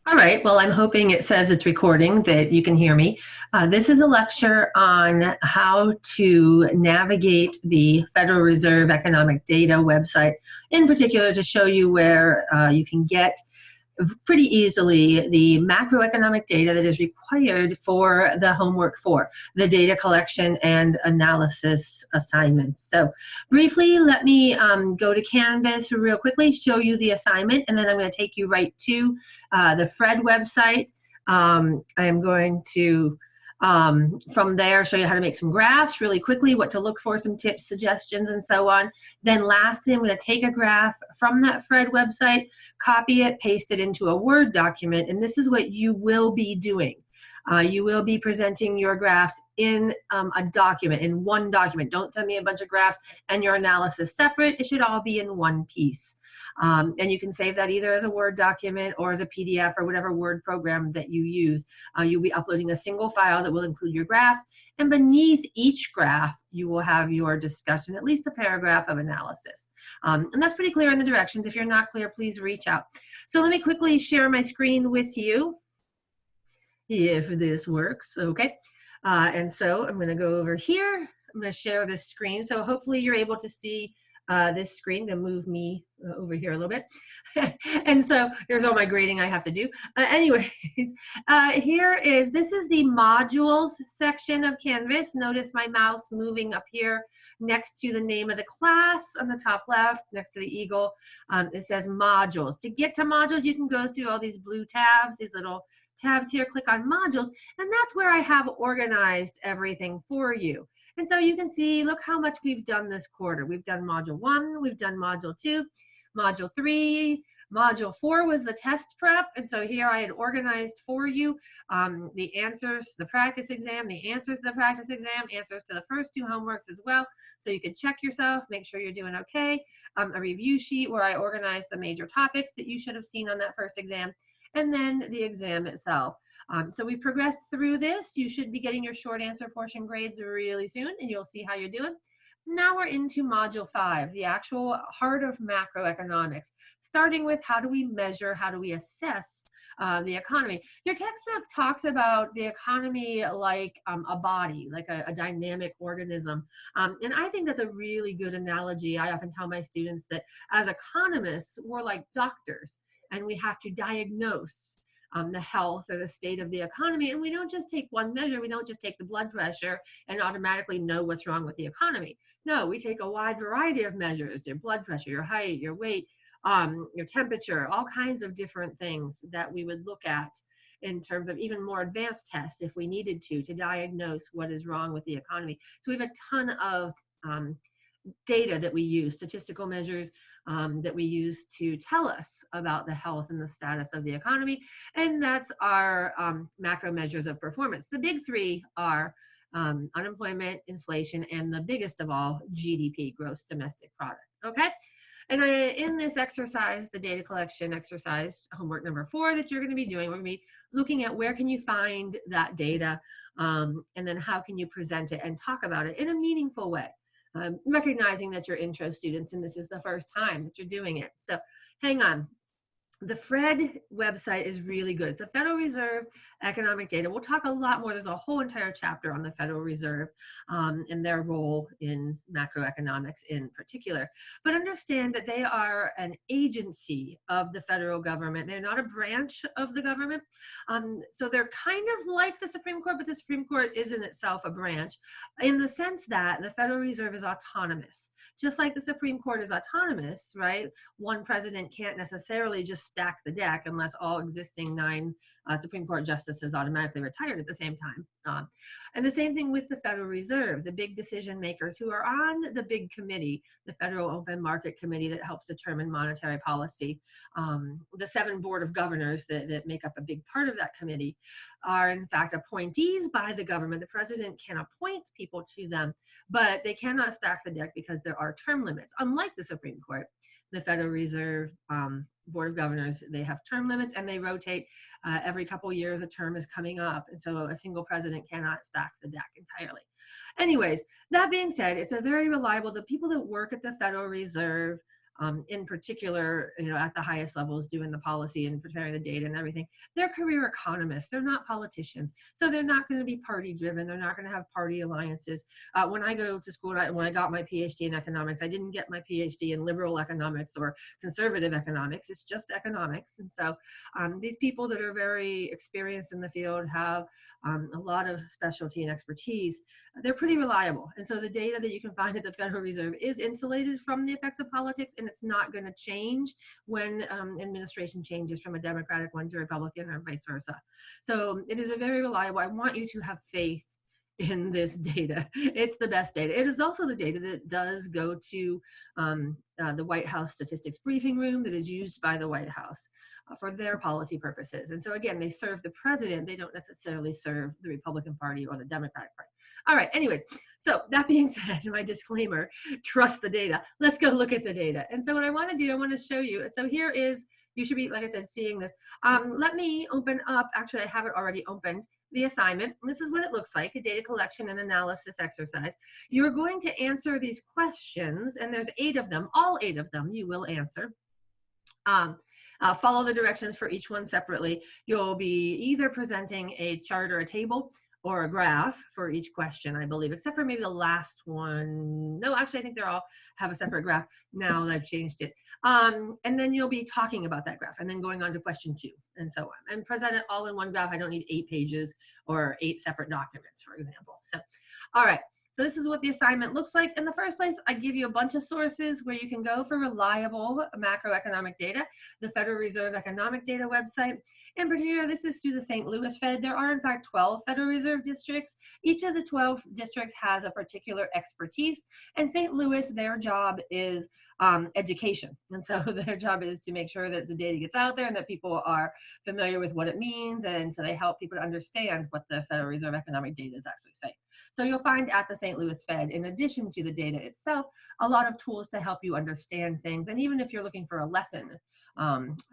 All right, well, I'm hoping it says it's recording, that you can hear me. This is a lecture on how to navigate the Federal Reserve Economic Data website, in particular to show you where you can get pretty easily the macroeconomic data that is required for the homework for the data collection and analysis assignment. So briefly, let me go to Canvas real quickly, show you the assignment, and then I'm going to take you right to the FRED website. I am going to from there show you how to make some graphs really quickly, what to look for, some tips, suggestions, and so on. Then lastly, I'm going to take a graph from that FRED website, copy it, paste it into a Word document, and this is what you will be doing. You will be presenting your graphs in a document, in one document. Don't send me a bunch of graphs and your analysis separate. It should all be in one piece. And you can save that either as a Word document or as a PDF or whatever Word program that you use. You'll be uploading a single file that will include your graphs, and beneath each graph, you will have your discussion, at least a paragraph of analysis. And that's pretty clear in the directions. If you're not clear, please reach out. So let me quickly share my screen with you, if this works, okay. And so I'm going to go over here. I'm going to share this screen. So hopefully you're able to see this screen. To move me over here a little bit. And so here's all my grading I have to do. Anyways, this is the modules section of Canvas. Notice my mouse moving up here next to the name of the class on the top left, next to the eagle. It says modules. To get to modules, you can go through all these blue tabs, these little tabs here, click on modules, and that's where I have organized everything for you. And so you can see, look how much we've done this quarter. We've done module 1, we've done module 2, module 3, module 4 was the test prep. And so here I had organized for you the answers, the practice exam, the answers to the practice exam, answers to the first 2 homeworks as well. So you can check yourself, make sure you're doing okay. A review sheet where I organized the major topics that you should have seen on that first exam, and then the exam itself. So we progressed through this. You should be getting your short answer portion grades really soon, and you'll see how you're doing. Now we're into module 5, the actual heart of macroeconomics, starting with how do we measure, how do we assess the economy. Your textbook talks about the economy like a body, like a dynamic organism. And I think that's a really good analogy. I often tell my students that as economists, we're like doctors, and we have to diagnose the health or the state of the economy. And we don't just take one measure. We don't just take the blood pressure and automatically know what's wrong with the economy. No, we take a wide variety of measures, your blood pressure, your height, your weight, your temperature, all kinds of different things that we would look at in terms of even more advanced tests if we needed to diagnose what is wrong with the economy. So we have a ton of data that we use, statistical measures that we use to tell us about the health and the status of the economy. And that's our macro measures of performance. The big 3 are unemployment, inflation, and the biggest of all, GDP, gross domestic product, okay? And in this exercise, the data collection exercise, homework number 4 that you're going to be doing, we're going to be looking at where can you find that data, and then how can you present it and talk about it in a meaningful way. Recognizing that you're intro students and this is the first time that you're doing it. So hang on. The FRED website is really good. It's the Federal Reserve Economic Data. We'll talk a lot more. There's a whole entire chapter on the Federal Reserve and their role in macroeconomics in particular. But understand that they are an agency of the federal government. They're not a branch of the government. So they're kind of like the Supreme Court, but the Supreme Court is in itself a branch in the sense that the Federal Reserve is autonomous. Just like the Supreme Court is autonomous, right? One president can't necessarily just stack the deck unless all existing 9 Supreme Court justices automatically retired at the same time. And the same thing with the Federal Reserve, the big decision makers who are on the big committee, the Federal Open Market Committee that helps determine monetary policy. The 7 board of governors that make up a big part of that committee are in fact appointees by the government. The president can appoint people to them, but they cannot stack the deck because there are term limits. Unlike the Supreme Court, the Federal Reserve Board of Governors, they have term limits and they rotate every couple years. A term is coming up, and so a single president cannot stack the deck entirely. Anyways, that being said, it's a very reliable, the people that work at the Federal Reserve in particular, at the highest levels doing the policy and preparing the data and everything, they're career economists. They're not politicians. So they're not going to be party driven. They're not going to have party alliances. When I go to school, when I got my PhD in economics, I didn't get my PhD in liberal economics or conservative economics. It's just economics. And so these people that are very experienced in the field have a lot of specialty and expertise. They're pretty reliable. And so the data that you can find at the Federal Reserve is insulated from the effects of politics, and it's not going to change when administration changes from a Democratic one to Republican or vice versa. So it is a very reliable. I want you to have faith in this data. It's the best data. It is also the data that does go to the White House Statistics Briefing Room that is used by the White House for their policy purposes. And so again, they serve the president. They don't necessarily serve the Republican Party or the Democratic Party. All right, anyways, so that being said, my disclaimer, trust the data. Let's go look at the data. And so what I want to do, I want to show you. So here is, you should be, like I said, seeing this. Let me open up, actually I have it already opened, the assignment. This is what it looks like, a data collection and analysis exercise. You're going to answer these questions, and there's 8 of them, all 8 of them you will answer. Follow the directions for each one separately. You'll be either presenting a chart or a table or a graph for each question, I believe, except for maybe the last one. No, actually, I think they're all have a separate graph. Now they've changed it. And then you'll be talking about that graph and then going on to question 2 and so on. And present it all in one graph. I don't need 8 pages or 8 separate documents, for example. So, all right. So this is what the assignment looks like. In the first place, I give you a bunch of sources where you can go for reliable macroeconomic data. The Federal Reserve Economic Data website. In particular, this is through the St. Louis Fed. There are, in fact, 12 Federal Reserve districts. Each of the 12 districts has a particular expertise. And St. Louis, their job is education. And so their job is to make sure that the data gets out there and that people are familiar with what it means. And so they help people to understand what the Federal Reserve Economic Data is actually saying. So you'll find at the St. Louis Fed, in addition to the data itself, a lot of tools to help you understand things. And even if you're looking for a lesson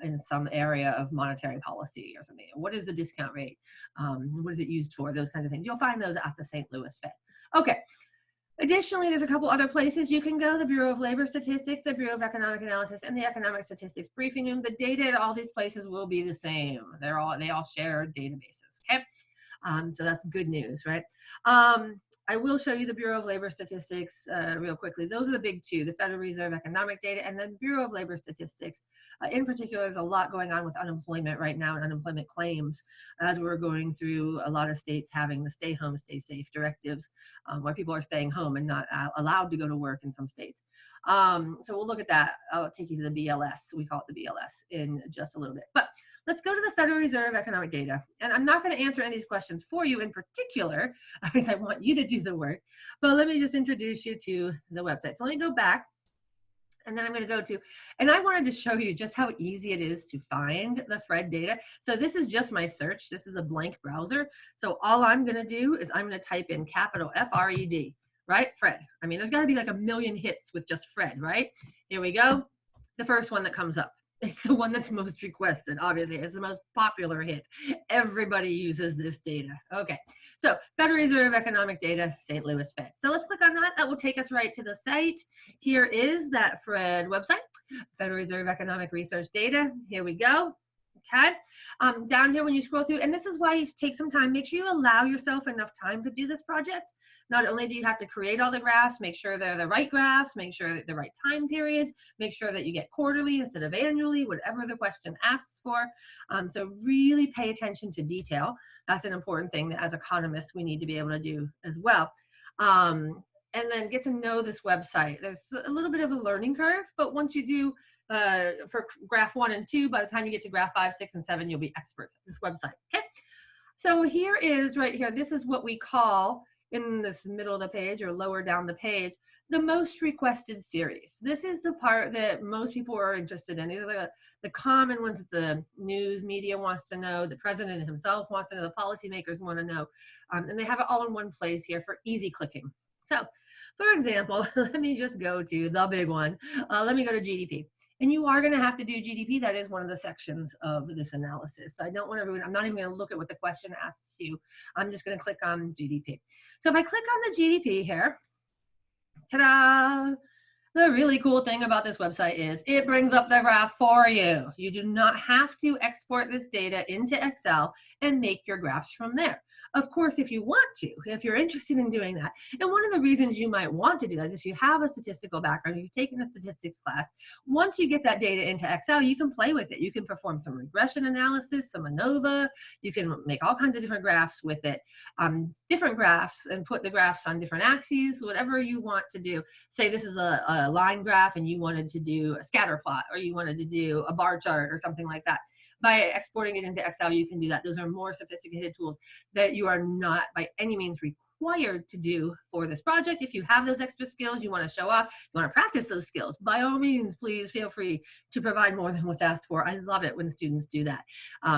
in some area of monetary policy or something, what is the discount rate? What is it used for? Those kinds of things. You'll find those at the St. Louis Fed. Okay. Additionally, there's a couple other places you can go, the Bureau of Labor Statistics, the Bureau of Economic Analysis, and the Economic Statistics Briefing Room. The data at all these places will be the same. They all share databases, okay? So that's good news, right? I will show you the Bureau of Labor Statistics real quickly. Those are the big 2, the Federal Reserve Economic Data and the Bureau of Labor Statistics. In particular, there's a lot going on with unemployment right now and unemployment claims as we're going through a lot of states having the stay home, stay safe directives where people are staying home and not allowed to go to work in some states. So we'll look at that. I'll take you to the BLS. We call it the BLS in just a little bit. But let's go to the Federal Reserve Economic Data. And I'm not going to answer any of these questions for you in particular, because I want you to do the work. But let me just introduce you to the website. So let me go back. And then I'm going to go to, and I wanted to show you just how easy it is to find the FRED data. So this is just my search. This is a blank browser. So all I'm going to do is I'm going to type in capital F-R-E-D, right? FRED. I mean, there's got to be like a million hits with just FRED, right? Here we go. The first one that comes up. It's the one that's most requested, obviously. It's the most popular hit. Everybody uses this data. Okay, so Federal Reserve Economic Data, St. Louis Fed. So let's click on that. That will take us right to the site. Here is that FRED website, Federal Reserve Economic Research Data. Here we go. Okay, down here when you scroll through, and this is why you take some time, make sure you allow yourself enough time to do this project. Not only do you have to create all the graphs, make sure they're the right graphs, make sure that the right time periods, make sure that you get quarterly instead of annually, whatever the question asks for. So really pay attention to detail. That's an important thing that as economists we need to be able to do as well. And then get to know this website. There's a little bit of a learning curve, but once you do for graph 1 and 2, by the time you get to graph 5, 6, and 7, you'll be experts at this website, okay? So here is, right here, this is what we call, in this middle of the page or lower down the page, the most requested series. This is the part that most people are interested in. These are the common ones that the news media wants to know, the president himself wants to know, the policymakers want to know, and they have it all in one place here for easy clicking. So, for example, let me just go to the big one. Let me go to GDP. And you are going to have to do GDP. That is one of the sections of this analysis. So I don't want everyone, I'm not even going to look at what the question asks you. I'm just going to click on GDP. So if I click on the GDP here, ta-da! The really cool thing about this website is it brings up the graph for you. You do not have to export this data into Excel and make your graphs from there. Of course, if you want to, if you're interested in doing that, and one of the reasons you might want to do that is if you have a statistical background, you've taken a statistics class, once you get that data into Excel, you can play with it. You can perform some regression analysis, some ANOVA, you can make all kinds of different graphs with it, different graphs, and put the graphs on different axes, whatever you want to do. Say this is a line graph and you wanted to do a scatter plot, or you wanted to do a bar chart or something like that. By exporting it into Excel, you can do that. Those are more sophisticated tools that you are not by any means required to do for this project. If you have those extra skills, you want to show off, you want to practice those skills, by all means, please feel free to provide more than what's asked for. I love it when students do that.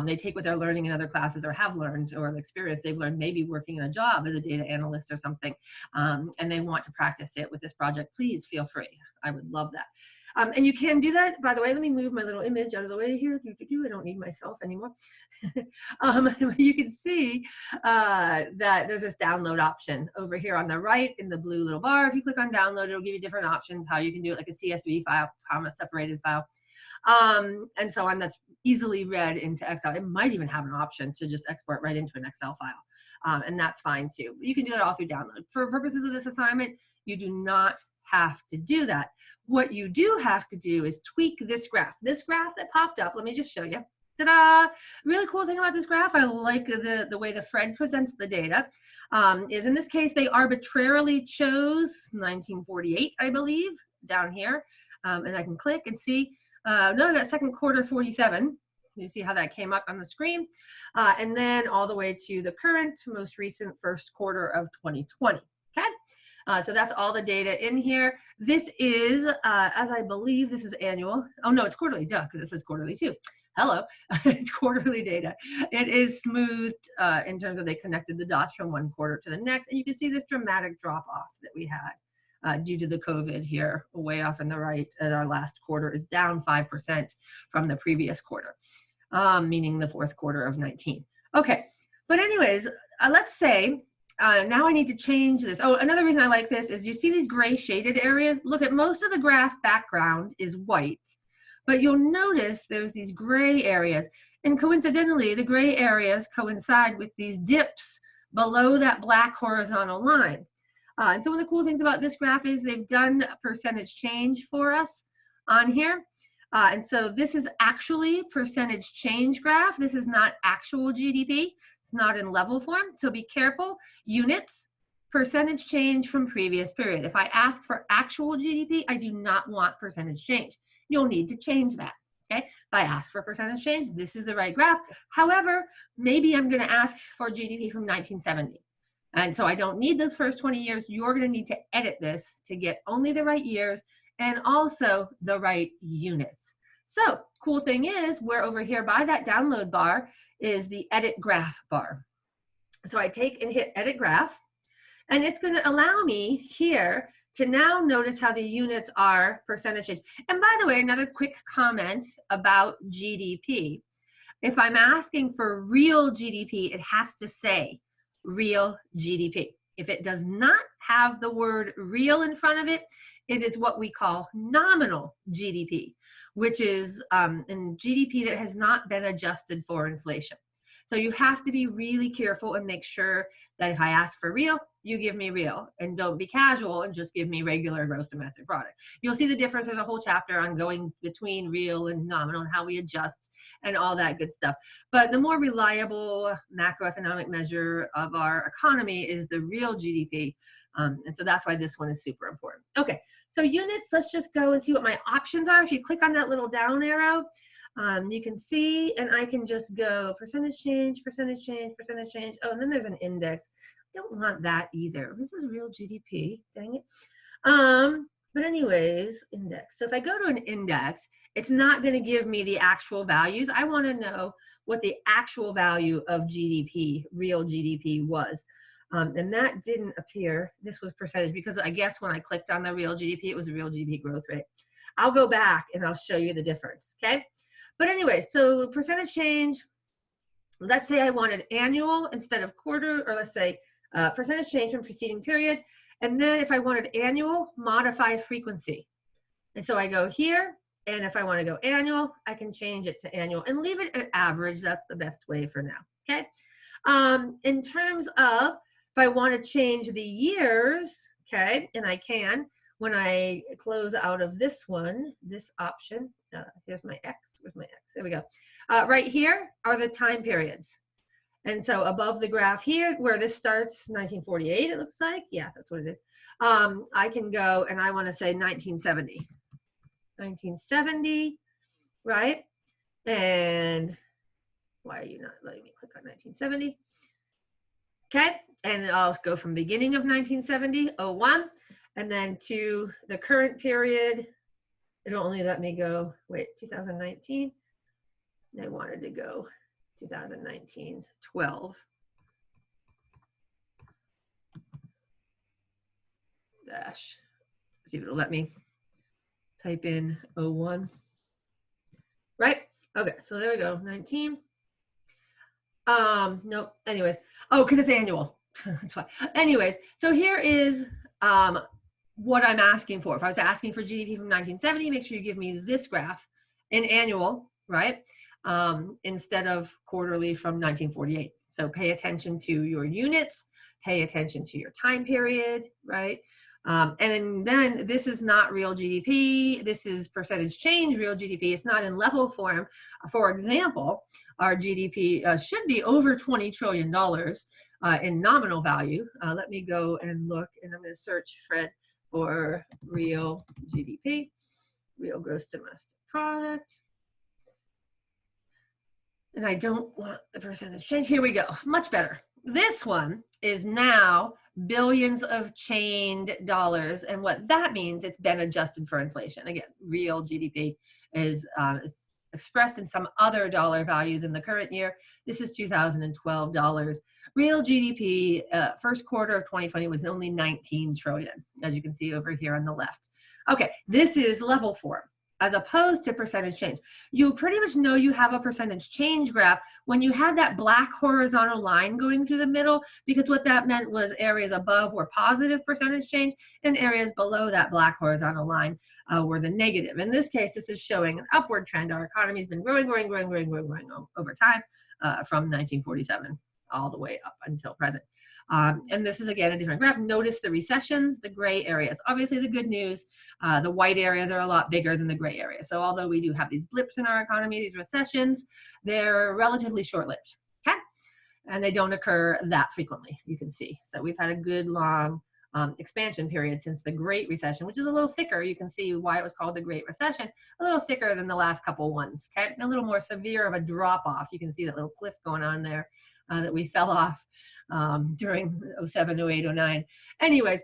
They take what they're learning in other classes or have learned, or the experience they've learned maybe working in a job as a data analyst or something, and they want to practice it with this project. Please feel free. I would love that. And you can do that, by the way. Let me move my little image out of the way here. I don't need myself anymore. You can see that there's this download option over here on the right in the blue little bar. If you click on download, it'll give you different options, how you can do it, like a CSV file, comma separated file, and so on. That's easily read into Excel. It might even have an option to just export right into an Excel file, and that's fine too. You can do that all through download. For purposes of this assignment, you do not have to do that. What you do have to do is tweak this graph. This graph that popped up, let me just show you. Ta-da! Really cool thing about this graph, I like the way the Fred presents the data, is in this case, they arbitrarily chose 1948, I believe, down here. And I can click and see, no, I got second quarter 47. You see how that came up on the screen. And then all the way to the current, most recent first quarter of 2020, okay? So that's all the data in here. This is, as I believe, this is annual. Oh no, it's quarterly, duh, because it says quarterly too. Hello, it's quarterly data. It is smoothed in terms of they connected the dots from one quarter to the next. And you can see this dramatic drop off that we had due to the COVID here, way off in the right at our last quarter is down 5% from the previous quarter, meaning the fourth quarter of 19. Okay, but anyways, let's say, now I need to change this. Oh, another reason I like this is you see these gray shaded areas? Look at most of the graph background is white, but you'll notice there's these gray areas. And coincidentally, the gray areas coincide with these dips below that black horizontal line. And so one of the cool things about this graph is they've done a percentage change for us on here. And so this is actually percentage change graph. This is not actual GDP. It's not in level form, so be careful. Units, percentage change from previous period. If I ask for actual GDP, I do not want percentage change. You'll need to change that, okay? If I ask for percentage change, this is the right graph. However, maybe I'm gonna ask for GDP from 1970. And so I don't need those first 20 years. You're gonna need to edit this to get only the right years and also the right units. So cool thing is we're over here by that download bar is the edit graph bar. So I take and hit edit graph, and it's going to allow me here to now notice how the units are percentage change. And by the way, another quick comment about GDP. If I'm asking for real GDP, it has to say real GDP. If it does not have the word real in front of it, it is what we call nominal GDP, which is in GDP that has not been adjusted for inflation. So you have to be really careful and make sure that if I ask for real, you give me real, and don't be casual and just give me regular gross domestic product. You'll see the difference. There's a whole chapter on going between real and nominal and how we adjust and all that good stuff. But the more reliable macroeconomic measure of our economy is the real GDP. And so that's why this one is super important. Okay, so units, let's just go and see what my options are. If you click on that little down arrow, you can see, and I can just go percentage change, percentage change, percentage change. Oh, and then there's an index. Don't want that either. This is real GDP, dang it. But anyways, index. So if I go to an index, it's not going to give me the actual values. I want to know what the actual value of GDP, real GDP was. And that didn't appear. This was percentage because I guess when I clicked on the real GDP, it was a real GDP growth rate. I'll go back and I'll show you the difference, okay? But anyway, so percentage change, let's say I wanted annual instead of quarter, or let's say percentage change from preceding period. And then if I wanted annual, modify frequency. And so I go here, and if I want to go annual, I can change it to annual and leave it at average. That's the best way for now, okay? In terms of if I want to change the years, okay, and I can, when I close out of this one, this option, here's my X, where's my X, there we go. Right here are the time periods. And so above the graph here, where this starts, 1948, it looks like. Yeah, that's what it is. I can go and I want to say 1970. 1970, right? And why are you not letting me click on 1970? Okay, and I'll go from beginning of 1970, 01, and then to the current period. It'll only let me go, wait, 2019. I wanted to go 2019, 12. Dash. See if it'll let me type in 01. Right? Okay, so there we go, 19. Nope, anyways. Oh, because it's annual. That's fine. Anyways, so here is what I'm asking for. If I was asking for GDP from 1970, make sure you give me this graph in annual, right? Instead of quarterly from 1948. So pay attention to your units, pay attention to your time period, right? And then this is not real GDP. This is percentage change real GDP. It's not in level form. For example, our GDP should be over $20 trillion in nominal value. Let me go and look, and I'm going to search, Fred, for real GDP, real gross domestic product. And I don't want the percentage change. Here we go. Much better. This one is now billions of chained dollars. And what that means, it's been adjusted for inflation. Again, real GDP is expressed in some other dollar value than the current year. This is 2012 dollars. Real GDP, first quarter of 2020 was only 19 trillion, as you can see over here on the left. Okay, this is level form, as opposed to percentage change. You pretty much know you have a percentage change graph when you had that black horizontal line going through the middle, because what that meant was areas above were positive percentage change and areas below that black horizontal line were the negative. In this case, this is showing an upward trend. Our economy has been growing over time from 1947 all the way up until present. And this is, again, a different graph. Notice the recessions, the gray areas. Obviously, the good news, the white areas are a lot bigger than the gray areas. So although we do have these blips in our economy, these recessions, they're relatively short-lived, okay? And they don't occur that frequently, you can see. So we've had a good long expansion period since the Great Recession, which is a little thicker. You can see why it was called the Great Recession, a little thicker than the last couple ones, okay? A little more severe of a drop-off. You can see that little cliff going on there that we fell off during 07, 08, 09. Anyways,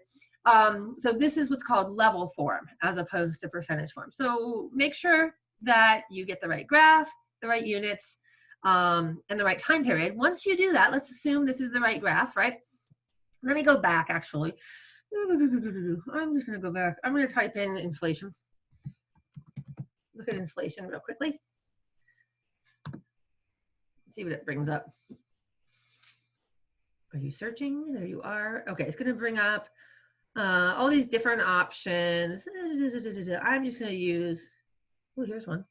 so this is what's called level form as opposed to percentage form. So make sure that you get the right graph, the right units, and the right time period. Once you do that, let's assume this is the right graph, right? Let me go back, actually. I'm just going to go back. I'm going to type in inflation. Look at inflation real quickly. See what it brings up. Are you searching? There you are. Okay, it's going to bring up all these different options. I'm just going to use, oh, here's one.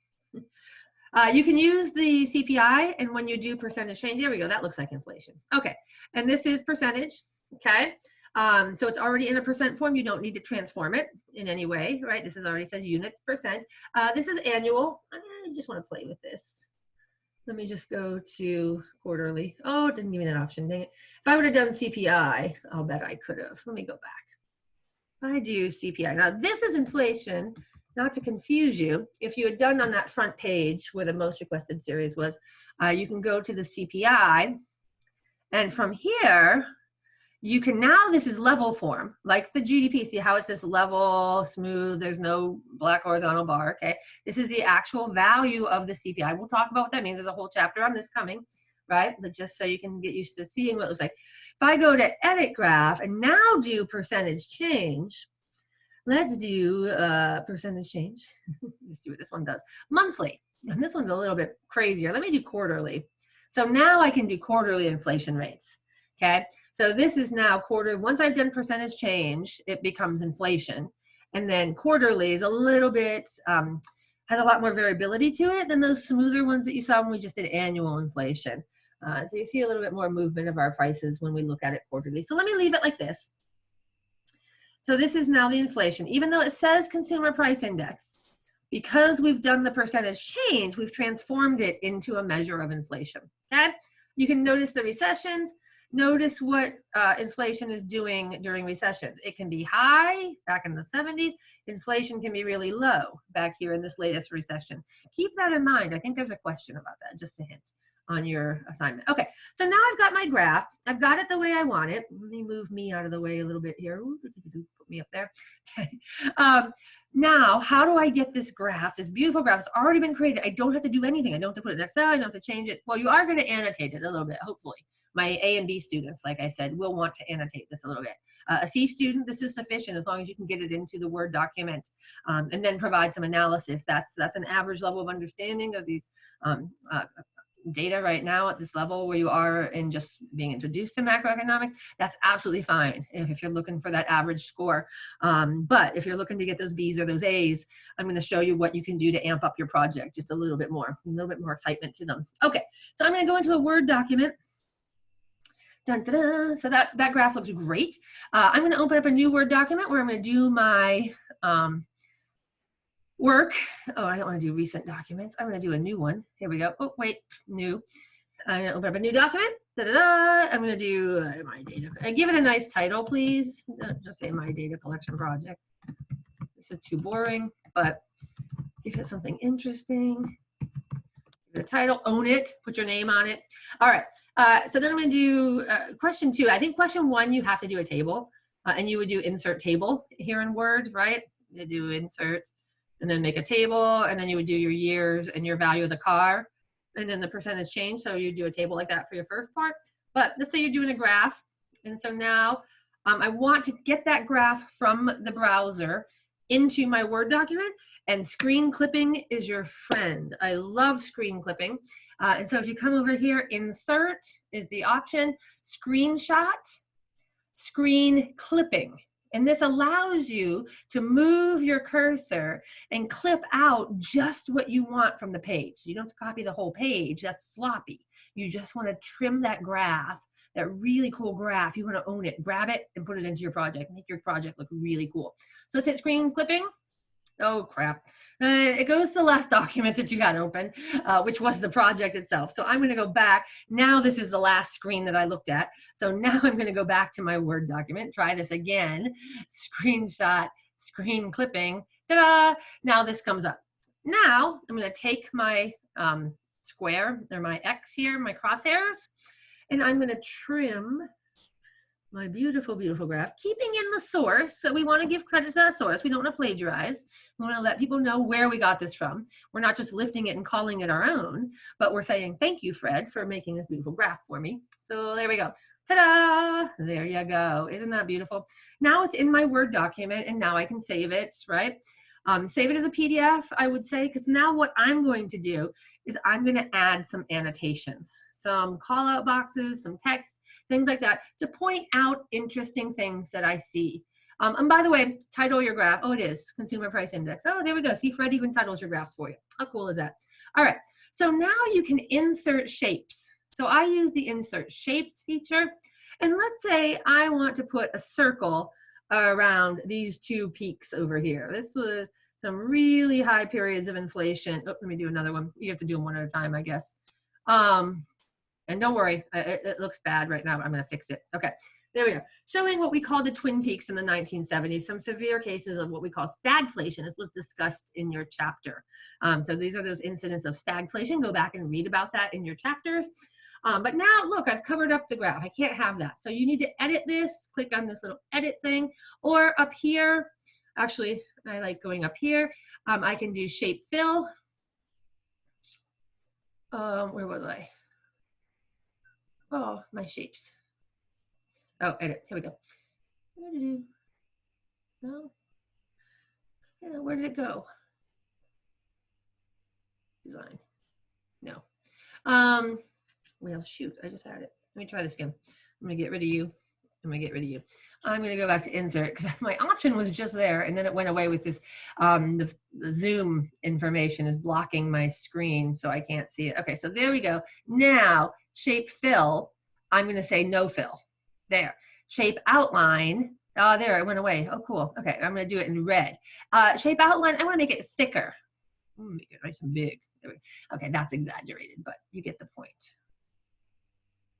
You can use the CPI, and when you do percentage change, there we go, that looks like inflation. Okay, and this is percentage, okay? So it's already in a percent form. You don't need to transform it in any way, right? This is already says units, percent. This is annual. I just want to play with this. Let me just go to quarterly. Oh, it didn't give me that option, dang it. If I would have done CPI, I'll bet I could have. Let me go back. If I do CPI. Now, this is inflation, not to confuse you. If you had done on that front page where the most requested series was, you can go to the CPI. And from here, you can now, this is level form, like the GDP. See how it's this level, smooth, there's no black horizontal bar, okay? This is the actual value of the CPI. We'll talk about what that means. There's a whole chapter on this coming, right? But just so you can get used to seeing what it looks like. If I go to edit graph and now do percentage change, let's do percentage change. Just see what this one does. Monthly, and this one's a little bit crazier. Let me do quarterly. So now I can do quarterly inflation rates. Okay, so this is now quarter. Once I've done percentage change, it becomes inflation. And then quarterly is a little bit, has a lot more variability to it than those smoother ones that you saw when we just did annual inflation. So you see a little bit more movement of our prices when we look at it quarterly. So let me leave it like this. So this is now the inflation, even though it says consumer price index, because we've done the percentage change, we've transformed it into a measure of inflation, okay? You can notice the recessions. Notice what inflation is doing during recessions. It can be high back in the 70s. Inflation can be really low back here in this latest recession. Keep that in mind. I think there's a question about that, just a hint on your assignment. Okay, so now I've got my graph. I've got it the way I want it. Let me move me out of the way a little bit here. Ooh, put me up there. Okay. Now, how do I get this graph, this beautiful graph? It's already been created. I don't have to do anything. I don't have to put it in Excel. I don't have to change it. Well, you are going to annotate it a little bit, hopefully. My A and B students, like I said, will want to annotate this a little bit. A C student, this is sufficient as long as you can get it into the Word document and then provide some analysis. That's an average level of understanding of these data right now at this level where you are in just being introduced to macroeconomics. That's absolutely fine if you're looking for that average score. But if you're looking to get those B's or those A's, I'm going to show you what you can do to amp up your project just a little bit more excitement to them. Okay, so I'm going to go into a Word document. Dun, dun, dun. So that graph looks great. I'm going to open up a new Word document where I'm going to do my work. Oh, I don't want to do recent documents. I'm going to do a new one. Here we go. Oh, wait, new. I'm going to open up a new document. Da-da-da. I'm going to do my data. Give it a nice title, please. Don't just say my data collection project. This is too boring, but give it something interesting. The title, own it, put your name on it. All right, so then I'm going to do question 2. I think question 1, you have to do a table, and you would do insert table here in Word, right? You do insert, and then make a table, and then you would do your years and your value of the car, and then the percentage change, so you do a table like that for your first part. But let's say you're doing a graph, and so now I want to get that graph from the browser into my Word document, and screen clipping is your friend. I love screen clipping. And so if you come over here, insert is the option, screenshot, screen clipping. And this allows you to move your cursor and clip out just what you want from the page. You don't have to copy the whole page, that's sloppy. You just want to trim that graph, that really cool graph. You want to own it, grab it and put it into your project, make your project look really cool. So let's hit screen clipping. Oh crap. It goes to the last document that you got open, which was the project itself. So I'm going to go back. Now this is the last screen that I looked at. So now I'm going to go back to my Word document, try this again, screenshot, screen clipping, ta-da! Now this comes up. Now I'm going to take my square or my X here, my crosshairs, and I'm going to trim my beautiful, beautiful graph, keeping in the source. So we want to give credit to that source. We don't want to plagiarize. We want to let people know where we got this from. We're not just lifting it and calling it our own, but we're saying, thank you, Fred, for making this beautiful graph for me. So there we go. Ta-da! There you go. Isn't that beautiful? Now it's in my Word document, and now I can save it, right? Save it as a PDF, I would say, because now what I'm going to do is I'm going to add some annotations, some call out boxes, some text, things like that, to point out interesting things that I see. And by the way, title your graph. Oh, it is Consumer Price Index. Oh, there we go. See, Fred even titles your graphs for you. How cool is that? All right, so now you can insert shapes. So I use the insert shapes feature. And let's say I want to put a circle around these 2 peaks over here. This was some really high periods of inflation. Oh, let me do another one. You have to do them one at a time, I guess. And don't worry, it looks bad right now, but I'm going to fix it. Okay, there we go. Showing what we call the twin peaks in the 1970s, some severe cases of what we call stagflation. It was discussed in your chapter. So these are those incidents of stagflation. Go back and read about that in your chapters. But now, look, I've covered up the graph. I can't have that. So you need to edit this. Click on this little edit thing. Or up here, actually, I like going up here. I can do shape fill. Where was I? Oh, my shapes. Oh, edit. Here we go. No. Yeah, where did it go? Design. No. Well, shoot, I just had it. Let me try this again. I'm gonna get rid of you. I'm gonna get rid of you. I'm gonna go back to insert because my option was just there and then it went away with this, the Zoom information is blocking my screen so I can't see it. Okay, so there we go. Now, shape fill, I'm gonna say no fill. There. Shape outline, oh, there, it went away. Oh, cool. Okay, I'm gonna do it in red. Shape outline, I wanna make it thicker. Make it nice and big. Okay, that's exaggerated, but you get the point.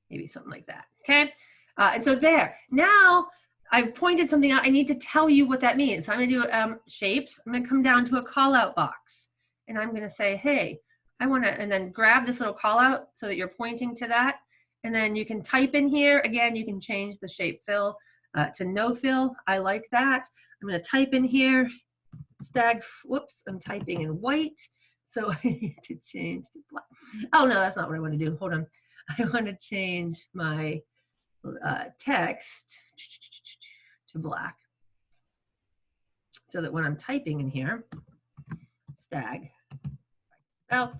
Maybe something like that, okay? And so there, now I've pointed something out. I need to tell you what that means. So I'm gonna do shapes. I'm gonna come down to a call out box and I'm gonna say, hey, I wanna, and then grab this little call out so that you're pointing to that. And then you can type in here. Again, you can change the shape fill to no fill. I like that. I'm gonna type in here, whoops, I'm typing in white. So I need to change to black. Oh no, that's not what I wanna do. Hold on. I wanna change my text to black so that when I'm typing in here, oh,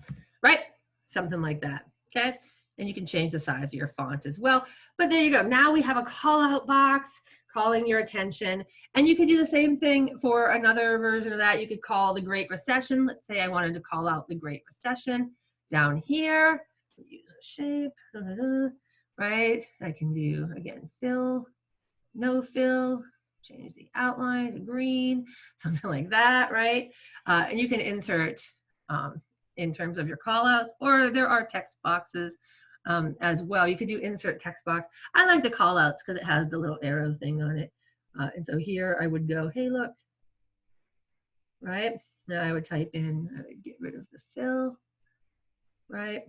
right, something like that, okay? And you can change the size of your font as well. But there you go. Now we have a call out box calling your attention. And you could do the same thing for another version of that. You could call the Great Recession. Let's say I wanted to call out the Great Recession down here. Use a shape, right? I can do, again, fill, no fill, change the outline to green, something like that, right? And you can insert in terms of your call outs, or there are text boxes as well. You could do insert text box. I like the call outs because it has the little arrow thing on it. And so here I would go, hey, look, right? Now I would type in, I would get rid of the fill, right?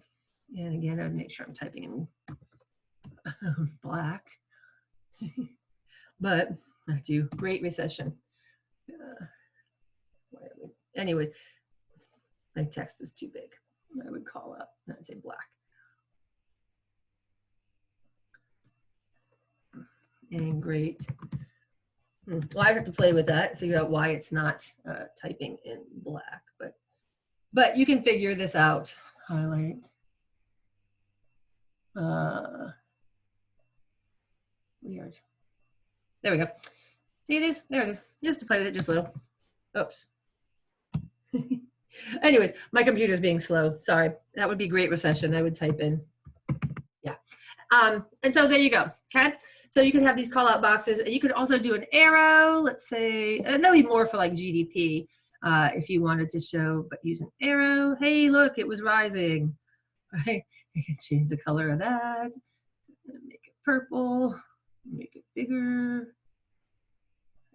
And again, I would make sure I'm typing in black. But I do Great Recession. Anyways, my text is too big. I would call out, I'd say black. And great. Well, I have to play with that, figure out why it's not typing in black, but you can figure this out. Highlight. Weird. There we go. See it is? There it is. Just to play with it just a little. Oops. Anyways, my computer's being slow. Sorry. That would be Great Recession. I would type in. Yeah. And so there you go. Okay. So you could have these call out boxes. You could also do an arrow. Let's say, and that would be more for like GDP if you wanted to show, but use an arrow. Hey, look, it was rising. Right. You can change the color of that. Make it purple. Make it bigger.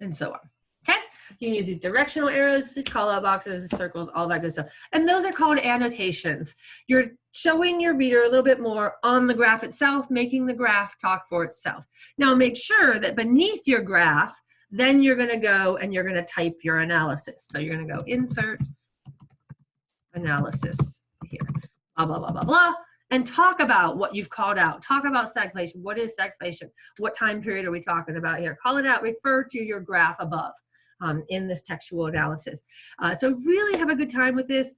And so on. Okay, you can use these directional arrows, these call out boxes, circles, all that good stuff. And those are called annotations. You're showing your reader a little bit more on the graph itself, making the graph talk for itself. Now make sure that beneath your graph, then you're gonna go and you're gonna type your analysis. So you're gonna go insert analysis here, blah, blah, blah, blah, blah. And talk about what you've called out. Talk about stagflation. What is stagflation? What time period are we talking about here? Call it out. Refer to your graph above in this textual analysis. So really have a good time with this.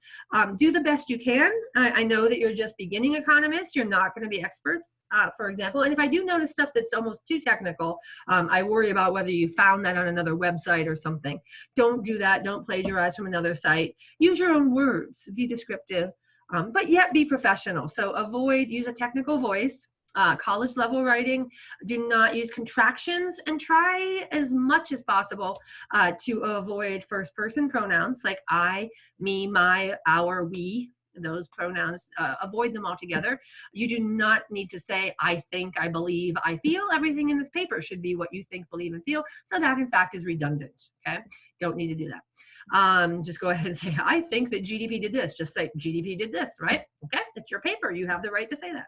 Do the best you can. I know that you're just beginning economists. You're not going to be experts, for example. And if I do notice stuff that's almost too technical, I worry about whether you found that on another website or something. Don't do that. Don't plagiarize from another site. Use your own words. Be descriptive. But yet be professional. So use a technical voice, college level writing. Do not use contractions and try as much as possible to avoid first person pronouns like I, me, my, our, we. Those pronouns, avoid them altogether. You do not need to say, I think, I believe, I feel. Everything in this paper should be what you think, believe, and feel. So that, in fact, is redundant, okay? Don't need to do that. Just go ahead and say, I think that GDP did this. Just say, GDP did this, right? Okay, it's your paper. You have the right to say that.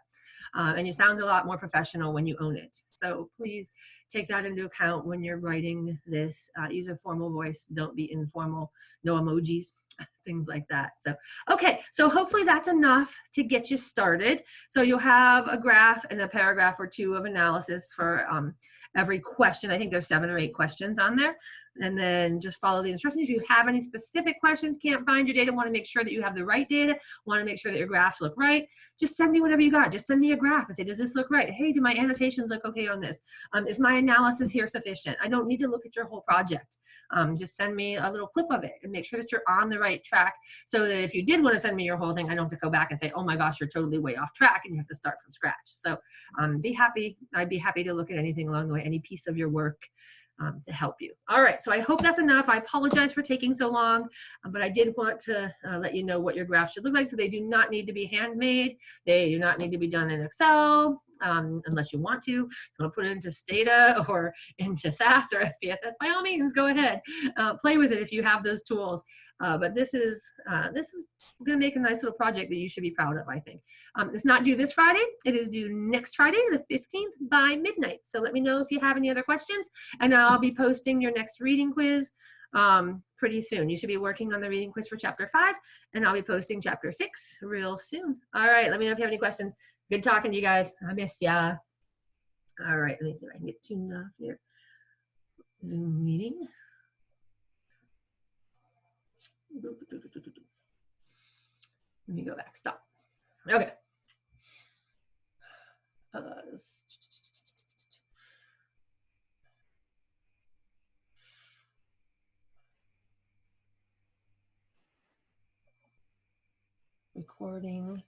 And it sounds a lot more professional when you own it. So please take that into account when you're writing this. Use a formal voice. Don't be informal. No emojis. Things like that. So, okay, so hopefully that's enough to get you started. So you'll have a graph and a paragraph or two of analysis for every question. I think there's 7 or 8 questions on there. and then just follow the instructions. If you have any specific questions, can't find your data, want to make sure that you have the right data, want to make sure that your graphs look right, just send me whatever you got. Just send me a graph and say, does this look right? Hey, do my annotations look okay on this? Is my analysis here sufficient? I don't need to look at your whole project. Just send me a little clip of it and make sure that you're on the right track, so that if you did want to send me your whole thing, I don't have to go back and say, oh my gosh, you're totally way off track and you have to start from scratch. So I'd be happy to look at anything along the way, any piece of your work to help you. All right, so I hope that's enough. I apologize for taking so long, but I did want to let you know what your graphs should look like. So they do not need to be handmade. They do not need to be done in Excel unless you want to. If you want to put it into Stata or into SAS or SPSS, by all means, go ahead. Play with it if you have those tools. But this is going to make a nice little project that you should be proud of, I think. It's not due this Friday. It is due next Friday, the 15th by midnight. So let me know if you have any other questions, and I'll be posting your next reading quiz pretty soon. You should be working on the reading quiz for chapter 5, and I'll be posting chapter 6 real soon. All right, let me know if you have any questions. Good talking to you guys. I miss ya. All right, let me see if I can get tuned off here. Zoom meeting. Let me go back. Stop. Okay. Recording.